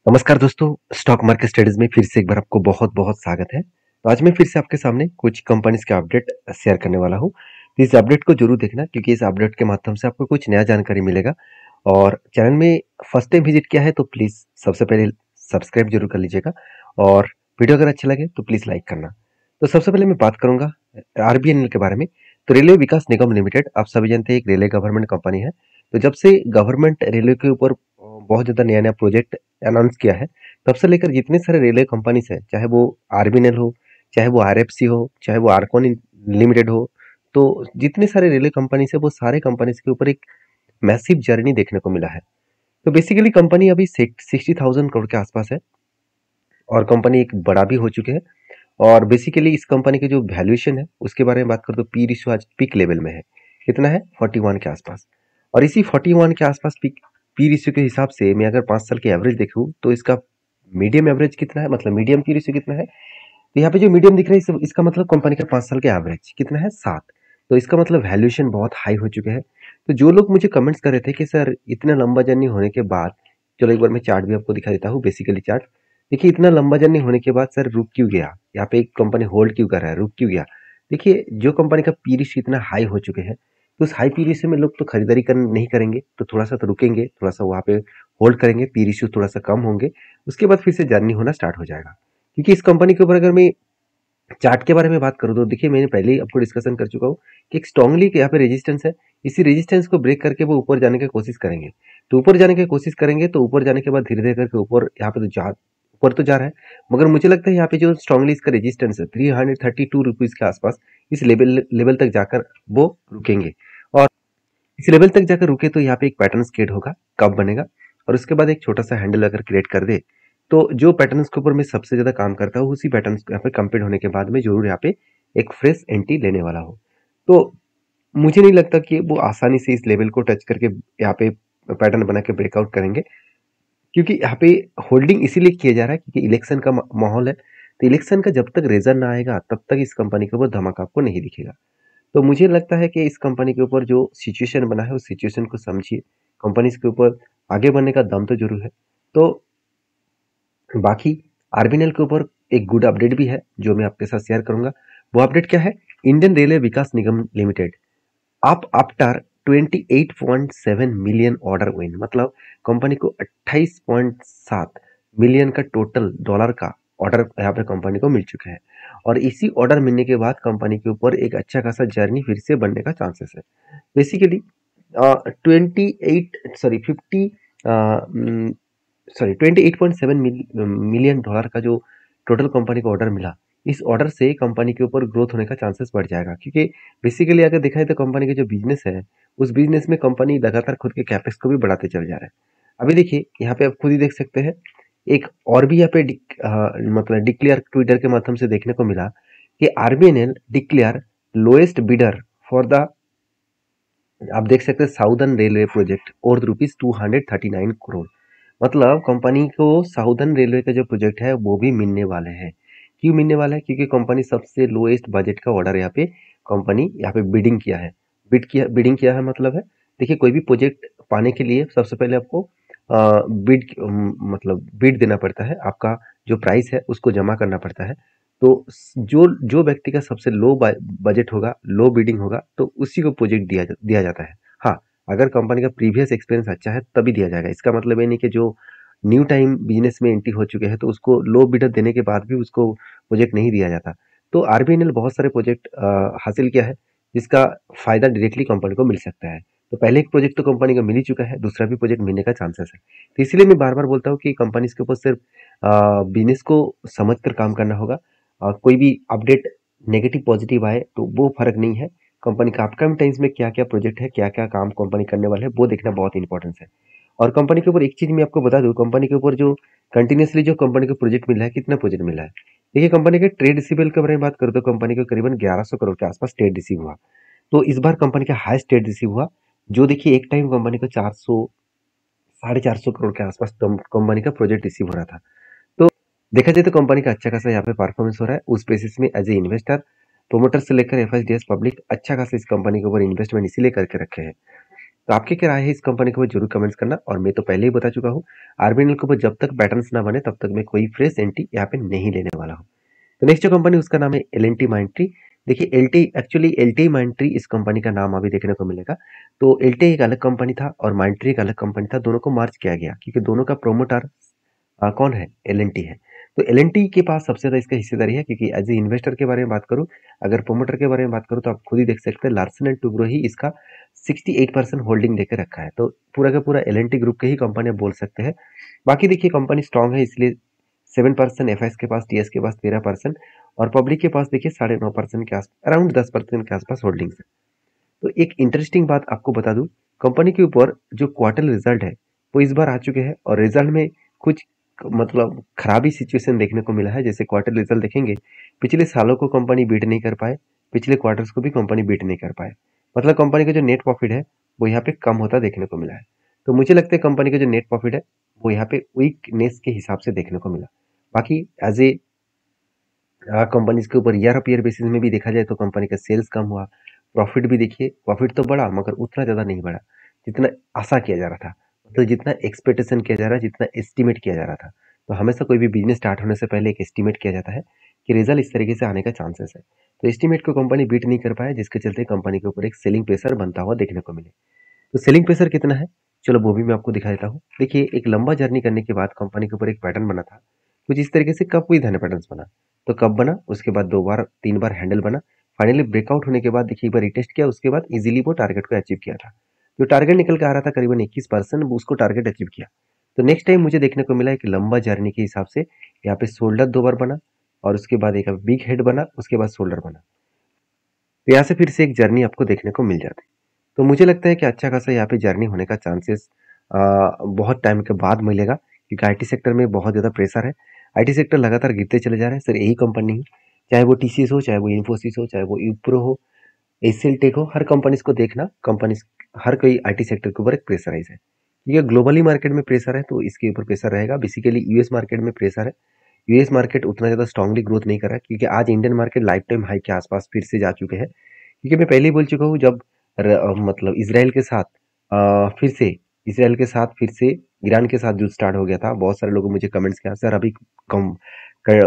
नमस्कार दोस्तों, stock market studies में फिर से एक बार आपको बहुत बहुत स्वागत है। तो आज मैं फिर से आपके सामने कुछ कंपनीज के अपडेट शेयर करने वाला हूँ। तो इस अपडेट को जरूर देखना क्योंकि इस अपडेट के माध्यम से आपको कुछ नया जानकारी मिलेगा। और चैनल में फर्स्ट टाइम विजिट किया है तो प्लीज सबसे पहले सब्सक्राइब जरूर कर लीजिएगा। और वीडियो अगर अच्छा लगे तो प्लीज लाइक करना। तो सबसे पहले मैं बात करूंगा आरबीएनएल के बारे में। तो रेलवे विकास निगम लिमिटेड, आप सभी जानते हैं, एक रेलवे गवर्नमेंट कंपनी है। तो जब से गवर्नमेंट रेलवे के ऊपर बहुत ज्यादा नया नया प्रोजेक्ट अनाउंस किया है, तब से लेकर जितने सारे रेलवे कंपनीज है, चाहे वो आरबीएनएल हो, चाहे वो आरएफसी हो, चाहे वो आरकोन लिमिटेड हो, तो जितने सारे रेलवे कंपनीज है वो सारे कंपनीज के ऊपर एक मैसिव जर्नी देखने को मिला है। तो बेसिकली कंपनी अभी 60,000 करोड़ के आसपास है और कंपनी एक बड़ा भी हो चुके हैं। और बेसिकली इस कंपनी की जो वैल्यूएशन है उसके बारे में बात करें तो पी रेशियो आज पीक लेवल में है। कितना है? 41 के आसपास। और इसी 41 के आसपास पी रेशियो के हिसाब से मैं अगर 5 साल की एवरेज देखूं तो इसका मीडियम एवरेज कितना है, मतलब मीडियम पी रेशियो कितना है। तो यहाँ पे जो मीडियम दिख रहा है इसका मतलब कंपनी का 5 साल के एवरेज कितना है? 7। तो इसका मतलब वैल्यूएशन बहुत हाई हो चुके हैं। तो जो लोग मुझे कमेंट्स कर रहे थे कि सर इतना लंबा जर्नी होने के बाद, चलो एक बार मैं चार्ट भी आपको दिखा देता हूँ। बेसिकली चार्ट देखिए, इतना लंबा जर्नी होने के बाद सर रुक क्यों गया, यहाँ पे एक कंपनी होल्ड क्यों कर रहा है, रुक क्यों गया। देखिए, जो कंपनी का पी रेशियो इतना हाई हो चुके हैं तो उस हाई पी रेशियो में लोग तो खरीदारी नहीं करेंगे, तो थोड़ा सा तो रुकेंगे, थोड़ा सा वहाँ पे होल्ड करेंगे, पी रेशियो थोड़ा सा कम होंगे, उसके बाद फिर से जर्नी होना स्टार्ट हो जाएगा। क्योंकि इस कंपनी के ऊपर अगर मैं चार्ट के बारे में बात करूं तो देखिए, मैंने पहले ही आपको डिस्कशन कर चुका हूँ कि एक स्ट्रांगली यहाँ पे रेजिस्टेंस है। इसी रेजिस्टेंस को ब्रेक करके वो ऊपर जाने की कोशिश करेंगे। तो ऊपर जाने की कोशिश करेंगे तो ऊपर जाने के बाद धीरे धीरे करके ऊपर यहाँ पे ऊपर तो जा रहा है। मगर मुझे लगता है यहाँ पे जो स्ट्रांगली इसका रेजिस्टेंस है 332 रुपीज के आसपास, इस लेवल लेवल तक जाकर वो रुकेंगे। और इस लेवल तक जाकर रुके तो यहाँ पे एक पैटर्न क्रिएट होगा, कब बनेगा, और उसके बाद एक छोटा सा हैंडल अगर क्रिएट कर दे तो जो पैटर्न्स के ऊपर मैं सबसे ज्यादा काम करता हूँ उसी पैटर्न्स यहाँ पे कंप्लीट होने के बाद में जरूर यहाँ पे एक फ्रेश एंट्री लेने वाला हूँ। तो मुझे नहीं लगता कि वो आसानी से इस लेवल को टच करके यहाँ पे पैटर्न बना के ब्रेकआउट करेंगे, क्योंकि यहाँ पे होल्डिंग इसीलिए किया जा रहा है क्योंकि इलेक्शन का माहौल है। तो इलेक्शन का जब तक रिजल्ट ना आएगा तब तक इस कंपनी के ऊपर धमाका आपको नहीं दिखेगा। तो मुझे लगता है कि इस कंपनी के ऊपर जो सिचुएशन बना है उस सिचुएशन को समझिए। कंपनी के ऊपर आगे बढ़ने का दम तो जरूर है। तो बाकी आरबीएनएल के ऊपर एक गुड अपडेट भी है जो मैं आपके साथ शेयर करूंगा। वो अपडेट क्या है? इंडियन रेलवे विकास निगम लिमिटेड आप आफ्टर 28.7 मिलियन ऑर्डर विन, मतलब कंपनी को 28.7 मिलियन का टोटल डॉलर का ऑर्डर यहाँ पे कंपनी को मिल चुका है। और इसी ऑर्डर मिलने के बाद कंपनी के ऊपर एक अच्छा खासा जर्नी फिर से बनने का चांसेस है। Basically 28 sorry 50 sorry 28.7 million dollar का जो टोटल कंपनी को ऑर्डर मिला, इस ऑर्डर से कंपनी के ऊपर ग्रोथ होने का चांसेस बढ़ जाएगा। क्योंकि बेसिकली अगर देखा जाए तो कंपनी का जो बिजनेस है उस बिजनेस में कंपनी लगातार खुद के कैपेक्स को भी बढ़ाते चल जा रहा है। अभी देखिए यहाँ पे आप खुद ही देख सकते हैं, एक और भी यहाँ पे मतलब डिक्लेयर ट्विटर के माध्यम से देखने को मिला कि RBNL declare lowest bidder for the, आप देख सकते हैं, साउदर्न रेलवे प्रोजेक्ट और ₹239 करोड़। मतलब कंपनी को साउदर्न रेलवे का जो प्रोजेक्ट है वो भी मिलने वाले हैं। क्यों मिलने वाला है? क्योंकि कंपनी सबसे लोएस्ट बजट का ऑर्डर यहाँ पे कंपनी यहाँ पे बिडिंग किया है। मतलब है, देखिए, कोई भी प्रोजेक्ट पाने के लिए सबसे पहले आपको मतलब बिड देना पड़ता है। आपका जो प्राइस है उसको जमा करना पड़ता है। तो जो जो व्यक्ति का सबसे लो बजट होगा, लो बिडिंग होगा, तो उसी को प्रोजेक्ट दिया जाता है। हाँ, अगर कंपनी का प्रीवियस एक्सपीरियंस अच्छा है तभी दिया जाएगा। इसका मतलब ये नहीं कि जो न्यू टाइम बिजनेस में एंट्री हो चुके हैं तो उसको लो बिडर देने के बाद भी उसको प्रोजेक्ट नहीं दिया जाता। तो आरबीएनएल बहुत सारे प्रोजेक्ट हासिल किया है जिसका फायदा डायरेक्टली कंपनी को मिल सकता है। तो पहले एक प्रोजेक्ट तो कंपनी को मिल ही चुका है, दूसरा भी प्रोजेक्ट मिलने का चांसेस है। तो इसलिए मैं बार बार बोलता हूँ कि कंपनी के ऊपर सिर्फ बिजनेस को समझ कर काम करना होगा। कोई भी अपडेट नेगेटिव पॉजिटिव आए तो वो फर्क नहीं है। कंपनी का अपकमिंग टाइम्स में क्या क्या प्रोजेक्ट है, क्या क्या काम कंपनी करने वाले है, वो देखना बहुत इंपॉर्टेंट है। और कंपनी के ऊपर एक चीज मैं आपको बता दूं, कंपनी के ऊपर जो कंटिन्यूसली जो कंपनी को प्रोजेक्ट मिला है, कितना प्रोजेक्ट मिला है। देखिए, कंपनी के ट्रेड रिसीवेबल के बारे में बात करूं तो कंपनी को करीबन 1100 करोड़ के आसपास ट्रेड रिसीव हुआ। तो इस बार कंपनी का हाईएस्ट ट्रेड रिसीव हुआ, जो देखिए एक टाइम कंपनी को 400 450 करोड़ के आसपास कंपनी का प्रोजेक्ट रिसीव हो रहा था। तो देखा जाए तो कंपनी का अच्छा खासा यहाँ पे परफॉर्मेंस हो रहा है। उस बेसिस में एज ए इन्वेस्टर, प्रोमोटर से लेकर एफआईडीएस पब्लिक अच्छा खासा इस कंपनी के ऊपर इन्वेस्टमेंट इसीलिए करके रखे हैं तो आपकी क्या राय है इस कंपनी के ऊपर जरूर कमेंट्स करना। और मैं तो पहले ही बता चुका हूँ, आरबीएनएल के ऊपर जब तक पैटर्न्स ना बने तब तक मैं कोई फ्रेश एंट्री यहाँ पे नहीं लेने वाला हूँ। तो नेक्स्ट जो कंपनी उसका नाम है एल&टी माइंडट्री। देखिए एल&टी माइंडट्री इस कंपनी का नाम अभी देखने को मिलेगा। तो एल&टी एक अलग कंपनी था और माइंडट्री एक अलग कंपनी था, दोनों को मर्ज किया गया क्योंकि दोनों का प्रोमोटर कौन है, एल&टी है। तो एल&टी के पास सबसे ज्यादा इसका हिस्सेदारी है क्योंकि एज ए इन्वेस्टर के बारे में बात करूं, अगर प्रोमोटर के बारे में बात करूं तो आप खुद ही देख सकते हैं लार्सन एंड टुब्रो ही इसका 68% होल्डिंग लेकर रखा है। तो पूरा का पूरा एल&टी ग्रुप के ही कंपनी आप बोल सकते हैं। बाकी देखिए कंपनी स्ट्रांग है इसलिए 7%, एफएस के पास, टीएस के पास 13% और पब्लिक के पास देखिए 9.5% के आस अराउंड 10% के आसपास होल्डिंग्स है। तो एक इंटरेस्टिंग बात आपको बता दूं, कंपनी के ऊपर जो क्वार्टर रिजल्ट है वो इस बार आ चुके हैं और रिजल्ट में कुछ मतलब खराबी सिचुएशन देखने को मिला है। जैसे क्वार्टर रिजल्ट देखेंगे, पिछले सालों को कंपनी बीट नहीं कर पाए, पिछले क्वार्टर्स को भी कंपनी बीट नहीं कर पाए। मतलब कंपनी का जो नेट प्रॉफिट है वो यहाँ पे कम होता देखने को मिला है। तो मुझे लगता है कंपनी का जो नेट प्रॉफिट है वो यहाँ पे वीकनेस के हिसाब से देखने को मिला। बाकी एज ए कंपनीज के ऊपर ईयर ऑफ ईयर बेसिस में भी देखा जाए तो कंपनी का सेल्स कम हुआ, प्रॉफिट भी देखिए, प्रॉफिट तो बढ़ा मगर उतना ज़्यादा नहीं बढ़ा जितना आशा किया जा रहा था, मतलब जितना एक्सपेक्टेशन किया जा रहा है, जितना एस्टिमेट किया जा रहा था। तो हमेशा कोई भी बिजनेस स्टार्ट होने से पहले एक एस्टिमेट किया जाता है कि रिजल्ट इस तरीके से आने का चांसेस है। तो एस्टिमेट को कंपनी बीट नहीं कर पाया जिसके चलते कंपनी के ऊपर एक सेलिंग प्रेशर बनता हुआ देखने को मिले। तो सेलिंग प्रेशर कितना है, चलो वो भी मैं आपको दिखा देता हूँ। देखिए एक लंबा जर्नी करने के बाद कंपनी के ऊपर एक पैटर्न बना था कुछ इस तरीके से, कब कोई धन पैटर्न बना। तो कब बना, उसके बाद 2 बार 3 बार हैंडल बना, फाइनली ब्रेकआउट होने के बाद देखिए एक बार रिटेस्ट किया, उसके बाद इजीली वो टारगेट को अचीव किया था। जो टारगेट निकल के आ रहा था करीबन 21%, उसको टारगेट अचीव किया। तो नेक्स्ट टाइम मुझे देखने को मिला एक लंबा जर्नी के हिसाब से यहाँ पे शोल्डर 2 बार बना और उसके बाद एक बिग हेड बना, उसके बाद शोल्डर बना। तो यहाँ से फिर से एक जर्नी आपको देखने को मिल जाती है। तो मुझे लगता है कि अच्छा खासा यहाँ पे जर्नी होने का चांसेस बहुत टाइम के बाद मिलेगा क्योंकि आईटी सेक्टर में बहुत ज़्यादा प्रेशर है। आईटी सेक्टर लगातार गिरते चले जा रहे हैं सर, यही कंपनी ही, चाहे वो टीसीएस हो, चाहे वो इन्फोसिस हो, चाहे वो विप्रो हो, एचसीएल टेक हो, हर कंपनीज को देखना, कंपनीज हर कोई आईटी सेक्टर के ऊपर एक प्रेशराइज है। ये ग्लोबली मार्केट में प्रेशर है तो इसके ऊपर प्रेशर रहेगा। बेसिकली यूएस मार्केट में प्रेशर है, यूएस मार्केट उतना ज़्यादा स्ट्रांगली ग्रोथ नहीं कर रहा है क्योंकि आज Indian market life time high के आसपास फिर से जा चुके हैं। क्योंकि मैं पहले ही बोल चुका हूँ, जब मतलब इसराइल के साथ फिर से इसराइल के साथ फिर से ईरान के साथ जो स्टार्ट हो गया था, बहुत सारे लोगों ने मुझे कमेंट्स किया सर अभी कम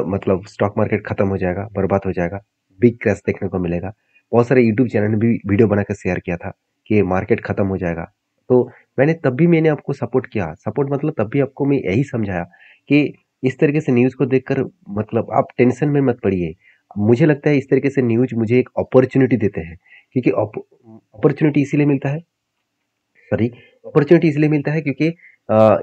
मतलब स्टॉक मार्केट खत्म हो जाएगा, बर्बाद हो जाएगा, बिग क्रैश देखने को मिलेगा। बहुत सारे यूट्यूब चैनल ने भी वीडियो बनाकर शेयर किया था कि मार्केट खत्म हो जाएगा। तो मैंने आपको सपोर्ट किया, सपोर्ट मतलब तब भी आपको मैं यही समझाया कि इस तरीके से न्यूज़ को देखकर मतलब आप टेंशन में मत पड़िए। मुझे लगता है इस तरीके से न्यूज़ मुझे एक अपॉर्चुनिटी देते हैं क्योंकि अपॉर्चुनिटी इसीलिए मिलता है, सॉरी, अपॉर्चुनिटी इसलिए मिलता है क्योंकि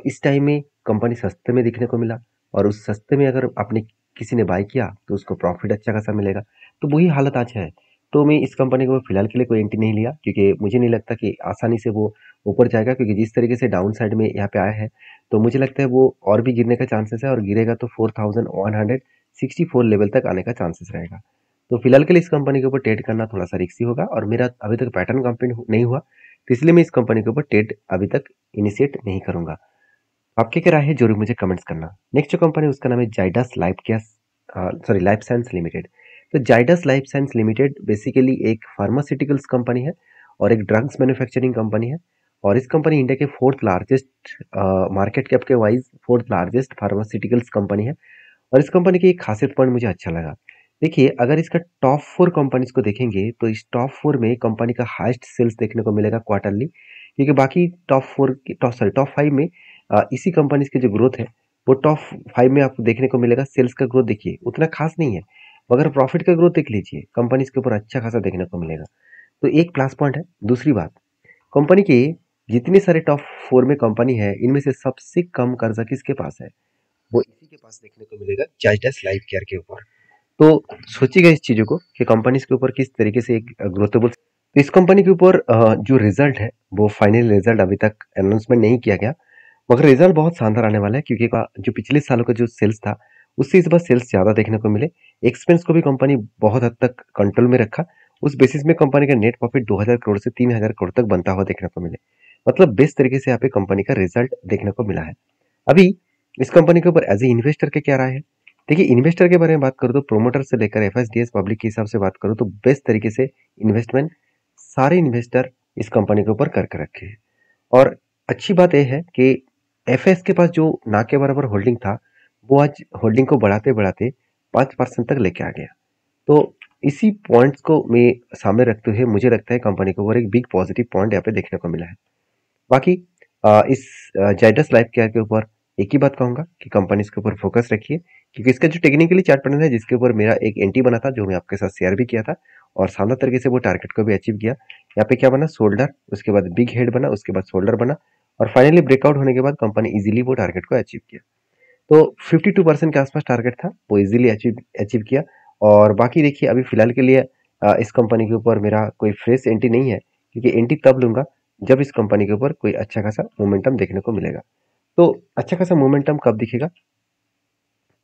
इस टाइम में कंपनी सस्ते में दिखने को मिला और उस सस्ते में अगर आपने किसी ने बाय किया तो उसको प्रॉफिट अच्छा खासा मिलेगा। तो वही हालत आज है। तो मैं इस कंपनी को फिलहाल के लिए कोई एंट्री नहीं लिया क्योंकि मुझे नहीं लगता कि आसानी से वो ऊपर जाएगा, क्योंकि जिस तरीके से डाउन साइड में यहाँ पे आया है तो मुझे लगता है वो और भी गिरने का चांसेस है और गिरेगा तो 4164 लेवल तक आने का चांसेस रहेगा। तो फिलहाल के लिए इस कंपनी के ऊपर ट्रेड करना थोड़ा सा रिस्की होगा और मेरा अभी तक पैटर्न कंप्लीट नहीं हुआ, तो इसलिए मैं इस कंपनी के ऊपर ट्रेड अभी तक इनिशिएट नहीं करूंगा। आपकी क्या राय है जरूर मुझे कमेंट्स करना। नेक्स्ट जो कंपनी उसका नाम है Zydus life gas sorry life science limited. तो Zydus life science limited basically एक फार्मास्यूटिकल्स कंपनी है और एक ड्रग्स मैन्युफैक्चरिंग कंपनी है। और इस कंपनी इंडिया के फोर्थ लार्जेस्ट मार्केट कैप के wise fourth largest pharmaceuticals company है। और इस कंपनी की एक खासियत पॉइंट मुझे अच्छा लगा। देखिए अगर इसका टॉप 4 कंपनीज को देखेंगे तो इस टॉप 4 में कंपनी का हाईएस्ट सेल्स देखने को मिलेगा क्वार्टरली, क्योंकि बाकी टॉप 5 में इसी कंपनीज की जो ग्रोथ है वो टॉप 5 में आपको देखने को मिलेगा। सेल्स का ग्रोथ देखिए उतना खास नहीं है मगर प्रॉफिट का ग्रोथ देख लीजिए, कंपनीज के ऊपर अच्छा खासा देखने को मिलेगा। तो एक प्लस पॉइंट है। दूसरी बात, कंपनी के जितने सारे टॉप 4 में कंपनी है इनमें से सबसे कम कर्जा किसके पास है, वो इसी के पास देखने को मिलेगा, जाइडस लाइफ केयर के ऊपर। तो सोचिएगा इस चीजों को कि कंपनीज के ऊपर किस तरीके से एक ग्रोथेबल। तो इस कंपनी के ऊपर जो रिजल्ट है वो फाइनल रिजल्ट अभी तक अनाउंसमेंट नहीं किया गया मगर रिजल्ट बहुत शानदार आने वाला है क्योंकि जो पिछले सालों का जो सेल्स था उससे इस बार सेल्स ज्यादा देखने को मिले। एक्सपेंस को भी कंपनी बहुत हद तक कंट्रोल में रखा, उस बेसिस में कंपनी का नेट प्रॉफिट 2000 करोड़ से 3000 करोड़ तक बनता हुआ देखने को मिले। मतलब बेस्ट तरीके से यहाँ पे कंपनी का रिजल्ट देखने को मिला है। अभी इस कंपनी के ऊपर एज ए इन्वेस्टर के क्या राय है। देखिए इन्वेस्टर के बारे में बात करूँ तो प्रोमोटर से लेकर एफएसडीएस पब्लिक के हिसाब से बात करूँ तो बेस्ट तरीके से इन्वेस्टमेंट सारे इन्वेस्टर इस कंपनी के ऊपर करके रखे हैं। और अच्छी बात यह है कि एफएस के पास जो ना के बराबर होल्डिंग था, वो आज होल्डिंग को बढ़ाते बढ़ाते 5% तक लेके आ गया। तो इसी पॉइंट्स को मैं सामने रखते हुए मुझे लगता है कंपनी के ऊपर एक बिग पॉजिटिव पॉइंट यहाँ पे देखने को मिला है। बाकी इस जाइडस लाइफ केयर के ऊपर एक ही बात कहूंगा कि कंपनी इसके ऊपर फोकस रखिए, क्योंकि इसका जो टेक्निकली चार्ट पैटर्न है जिसके ऊपर मेरा एक एंटी बना था, जो मैं आपके साथ शेयर भी किया था और शानदार तरीके से वो टारगेट को भी अचीव किया। यहाँ पे क्या बना, शोल्डर, उसके बाद बिग हेड बना, उसके बाद शोल्डर बना और फाइनली ब्रेकआउट होने के बाद कंपनी इजीली वो टारगेट को अचीव किया। तो 52% के आसपास टारगेट था, वो इजीली अचीव अचीव किया। और बाकी देखिए अभी फिलहाल के लिए इस कंपनी के ऊपर मेरा कोई फ्रेश एंट्री नहीं है, क्योंकि एंट्री तब लूंगा जब इस कंपनी के ऊपर कोई अच्छा खासा मोमेंटम देखने को मिलेगा। तो अच्छा खासा मोमेंटम कब दिखेगा,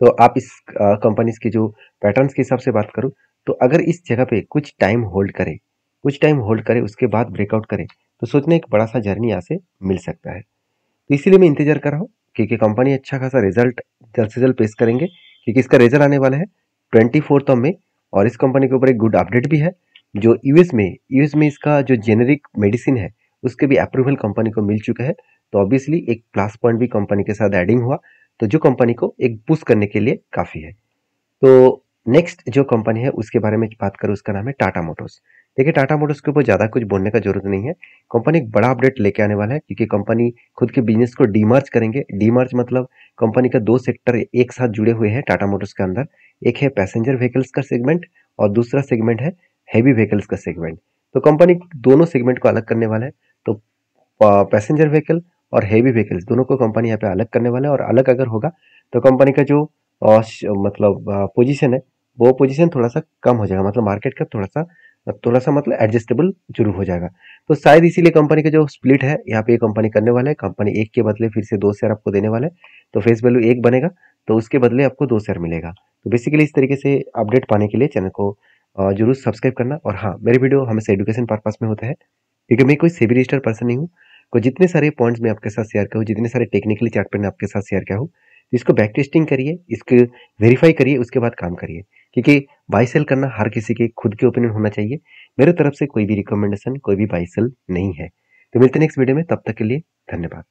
तो आप इस कंपनीज के जो पैटर्न्स के हिसाब से बात करूं, तो अगर इस जगह पे कुछ टाइम होल्ड करे उसके बाद ब्रेकआउट करे, तो सोचना एक बड़ा सा जर्नी यहाँ से मिल सकता है। तो इसीलिए मैं इंतजार कर रहा हूँ, क्योंकि कंपनी अच्छा खासा रिजल्ट जल्द से जल्द पेश करेंगे, क्योंकि इसका रिजल्ट आने वाला है 24 में। और इस कंपनी के ऊपर एक गुड अपडेट भी है, जो यूएस में इसका जो जेनेरिक मेडिसिन है उसके भी अप्रूवल कंपनी को मिल चुका है। तो ऑब्वियसली एक प्लस पॉइंट भी कंपनी के साथ एडिंग हुआ, तो जो कंपनी को एक बूस्ट करने के लिए काफ़ी है। तो नेक्स्ट जो कंपनी है उसके बारे में बात करूँ, उसका नाम है टाटा मोटर्स। देखिए टाटा मोटर्स के ऊपर ज़्यादा कुछ बोलने का जरूरत नहीं है, कंपनी एक बड़ा अपडेट लेके आने वाला है, क्योंकि कंपनी खुद के बिजनेस को डीमर्ज करेंगे। डीमर्ज मतलब कंपनी का दो सेक्टर एक साथ जुड़े हुए हैं टाटा मोटर्स के अंदर। एक है पैसेंजर व्हीकल्स का सेगमेंट और दूसरा सेगमेंट है हैवी व्हीकल्स का सेगमेंट। तो कंपनी दोनों सेगमेंट को अलग करने वाला है। तो पैसेंजर व्हीकल और हैवी व्हीकल्स दोनों को कंपनी यहाँ पे अलग करने वाला है। और अलग अगर होगा तो कंपनी का जो मतलब पोजीशन है, वो पोजीशन थोड़ा सा कम हो जाएगा, मतलब मार्केट का थोड़ा सा मतलब एडजस्टेबल जरूर हो जाएगा। तो शायद इसीलिए कंपनी का जो स्प्लिट है यहाँ पे कंपनी करने वाला है, कंपनी एक के बदले फिर से 2 शेयर आपको देने वाला है। तो फेस वैल्यू एक बनेगा, तो उसके बदले आपको 2 शेयर मिलेगा। तो बेसिकली इस तरीके से अपडेट पाने के लिए चैनल को जरूर सब्सक्राइब करना। और हाँ, मेरे वीडियो हमेशा एजुकेशन पर्पस में होता है, क्योंकि मैं कोई सेबी रजिस्टर्ड पर्सन नहीं हूँ। को जितने सारे पॉइंट्स मैं आपके साथ शेयर करूँ, जितने सारे टेक्निकली चार्ट पर आपके साथ शेयर किया हूँ, इसको बैक टेस्टिंग करिए, इसको वेरीफाई करिए, उसके बाद काम करिए, क्योंकि बाई सेल करना हर किसी के खुद के ओपिनियन होना चाहिए। मेरे तरफ से कोई भी रिकमेंडेशन, कोई भी बाई सेल नहीं है। तो मिलते हैं नेक्स्ट वीडियो में, तब तक के लिए धन्यवाद।